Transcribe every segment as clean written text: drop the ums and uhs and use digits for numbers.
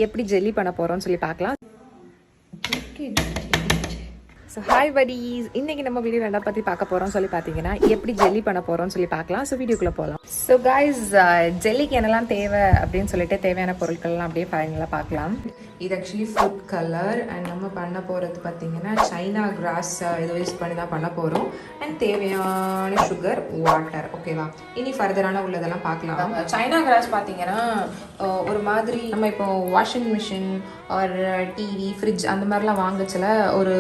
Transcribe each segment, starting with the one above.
எப்படி ஜெல்லி பண்ண போகிறோம்னு சொல்லி பார்க்கலாம். ஸோ ஹாய் buddies, இன்றைக்கி நம்ம வீடியோ என்ன பற்றி பார்க்க போகிறோம்னு சொல்லி பார்த்தீங்கன்னா எப்படி ஜெல்லி பண்ண போகிறோம்னு சொல்லி பார்க்கலாம். ஸோ வீடியோக்குள்ளே போகலாம். ஸோ guys, ஜெல்லிக்கு என்னெல்லாம் தேவை அப்படின்னு சொல்லிட்டு தேவையான பொருட்கள்லாம் அப்படியே ஃபைனலாக பார்க்கலாம். இது ஆக்சுவலி ஃபுட் கலர் அண்ட் நம்ம பண்ண போகிறது பார்த்தீங்கன்னா சைனா கிராஸ் இதை யூஸ் பண்ணி தான் பண்ண போகிறோம். அண்ட் தேவையான சுகர், வாட்டர். ஓகேவா, இனி ஃபர்தரான உள்ளதெல்லாம் பார்க்கலாம். சைனா கிராஸ் பார்த்தீங்கன்னா ஒரு மாதிரி நம்ம இப்போ வாஷிங் மிஷின் ஒரு டிவி, ஃப்ரிட்ஜ் அந்த மாதிரிலாம் வாங்குச்சுல ஒரு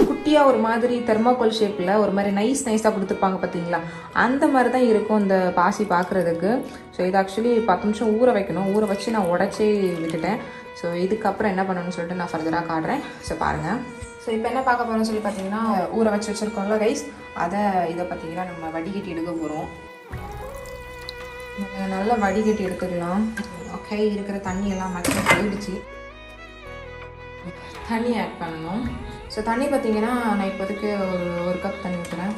குட்டியாக ஒரு மாதிரி தெர்மாக்கோல் ஷேப்பில் ஒரு மாதிரி நைஸாக கொடுத்துருப்பாங்க பார்த்தீங்களா, அந்த மாதிரி தான் இருக்கும் இந்த பாசி பார்க்குறதுக்கு. ஸோ இது ஆக்சுவலி 10 நிமிஷம் ஊற வைக்கணும். ஊற வச்சு நான் உடச்சி விட்டுட்டேன். ஸோ இதுக்கப்புறம் என்ன பண்ணணும்னு சொல்லிட்டு நான் ஃபர்தராக காட்டுறேன். ஸோ பாருங்கள். ஸோ இப்போ என்ன பார்க்க போகிறோம்னு சொல்லி பார்த்தீங்கன்னா ஊற வச்சு வச்சுருக்கோம்ல ரைஸ், இதை பார்த்தீங்கன்னா நம்ம வடிகட்டி எடுக்க போகிறோம். நல்லா வடிகட்டி எடுத்துக்கலாம். ஓகே, இருக்கிற தண்ணியெல்லாம் மட்டும் போயிடுச்சு. தண்ணி ஆட் பண்ணணும். ஸோ தண்ணி பார்த்தீங்கன்னா நான் இப்போதைக்கு ஒரு கப் தண்ணி ஊற்றுறேன்.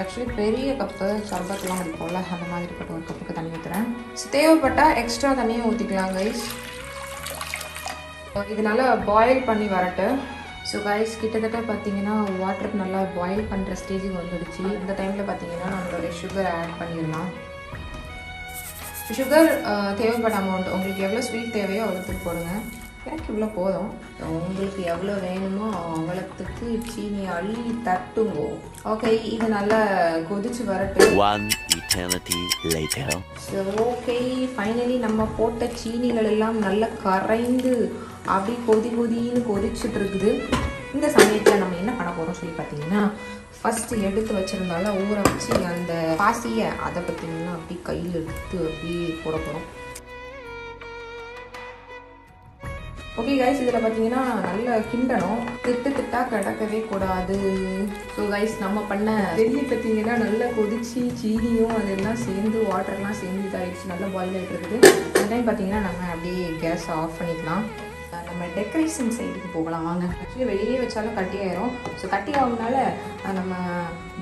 ஆக்சுவலி பெரிய கப்பு சர்பத்துலாம் இருக்கும்ல, அந்த மாதிரி பட்ட ஒரு கப்புக்கு தண்ணி ஊற்றுறேன். ஸோ தேவைப்பட்டால் எக்ஸ்ட்ரா தண்ணியும் ஊற்றிக்கலாம் கைஸ். இது நல்லா பாயில் பண்ணி வரட்டு. ஸோ கைஸ், கிட்டத்தட்ட பார்த்தீங்கன்னா வாட்டர் நல்லா பாயில் பண்ணுற ஸ்டேஜுக்கு வந்துடுச்சு. இந்த டைமில் பார்த்தீங்கன்னா நம்மளுடைய சுகர் ஆட் பண்ணிடலாம். சுகர் தேவைப்பட்ட அமௌண்ட் உங்களுக்கு எவ்வளோ ஸ்வீட் தேவையோ அவ்வளோத்துக்கு போடுங்க. எனக்கு இவ்வளோ போதும். உங்களுக்கு எவ்வளோ வேணுமோ அவ்வளோத்துக்கு சீனி அள்ளி தட்டுங்கோ. ஓகே, இது நல்லா கொதிச்சு வரட்டு. ஸோ ஓகே, ஃபைனலி நம்ம போட்ட சீனிகள் எல்லாம் நல்லா கரைந்து அப்படி கொதின்னு கொதிச்சுட்டு இருக்குது. இந்த சமயத்தில் நம்ம என்ன பண்ண போகிறோம் சொல்லி பார்த்தீங்கன்னா ஃபஸ்ட்டு எடுத்து வச்சுருந்தாலும் ஊற வச்சு அந்த பாசியை அதை பார்த்தீங்கன்னா அப்படி கையில் எடுத்து அப்படி போட போகிறோம். ஓகே கைஸ், இதில் பார்த்தீங்கன்னா நல்லா கிண்டணும். திட்டாக கிடக்கவே கூடாது. ஸோ கைஸ், நம்ம பண்ண ஜெல்லி பார்த்தீங்கன்னா நல்லா கொதிச்சு சீனியும் அதெல்லாம் சேர்ந்து வாட்டர்லாம் சேர்ந்து இதாகிடுச்சு. நல்லா பாயில் ஆகிட்டு இருக்குது. அந்த டைம் பார்த்தீங்கன்னா நம்ம அப்படியே கேஸ் ஆஃப் பண்ணிக்கலாம். நம்ம டெக்கரேஷன் சைடுக்கு போகலாம் வாங்க. ஆக்சுவலி வெளியே வச்சாலும் கட்டி ஆயிரும். ஸோ கட்டி ஆகுனால நம்ம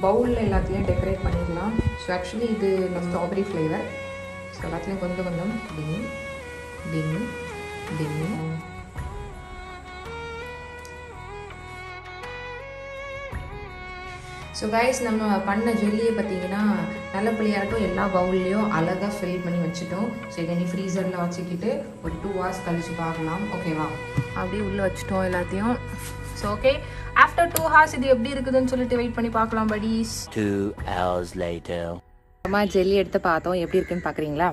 பவுலில் எல்லாத்தையும் டெக்கரேட் பண்ணிடலாம். ஸோ ஆக்சுவலி இது நம்ம ஸ்ட்ராபெரி ஃப்ளேவர். ஸோ எல்லாத்துலேயும் கொஞ்சம் கொஞ்சம் டிங் டிங் டிங். ஸோ கைஸ், நம்ம பண்ண ஜெல்லியை பார்த்தீங்கன்னா நல்ல பிள்ளையாட்டும் எல்லா பவுல்லையும் அழகாக ஃபில் பண்ணி வச்சுட்டோம். ஸோ இதை நீ ஃப்ரீசரில் வச்சுக்கிட்டு ஒரு 2 hours கழிச்சு பார்க்கலாம். ஓகேவா, அப்படியே உள்ளே வச்சுட்டோம் எல்லாத்தையும். ஸோ ஓகே, ஆஃப்டர் 2 hours இது எப்படி இருக்குதுன்னு சொல்லிட்டு வெயிட் பண்ணி பார்க்கலாம் buddies. 2 hours later. அம்மா ஜெல்லி எடுத்து பார்த்தோம், எப்படி இருக்குன்னு பார்க்குறீங்களா?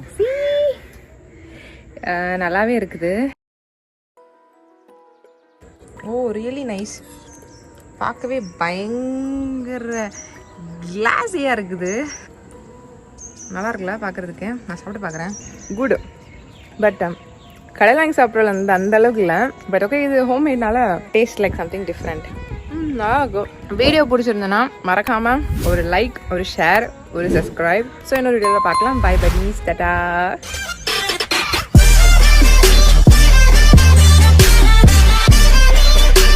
நல்லாவே இருக்குது. ஓ, ரியலி நைஸ். பார்க்கவே பயங்கர கிளாஸியாக இருக்குது. நல்லா இருக்குல்ல பார்க்குறதுக்கு? நான் சாப்பிட்டு பார்க்குறேன். குட். பட் கடையில் வாங்கி சாப்பிட்றதுல அந்த அளவுக்கு இல்லை. பட் ஓகே, இது ஹோம்மேட்னால டேஸ்ட் லைக் சம்திங் டிஃப்ரெண்ட். நல்லா இருக்கும். வீடியோ பிடிச்சிருந்தேன்னா மறக்காமல் ஒரு லைக், ஒரு ஷேர், ஒரு சப்ஸ்கிரைப். ஸோ இன்னொரு வீடியோவில் பார்க்கலாம். Bye buddies, Tata.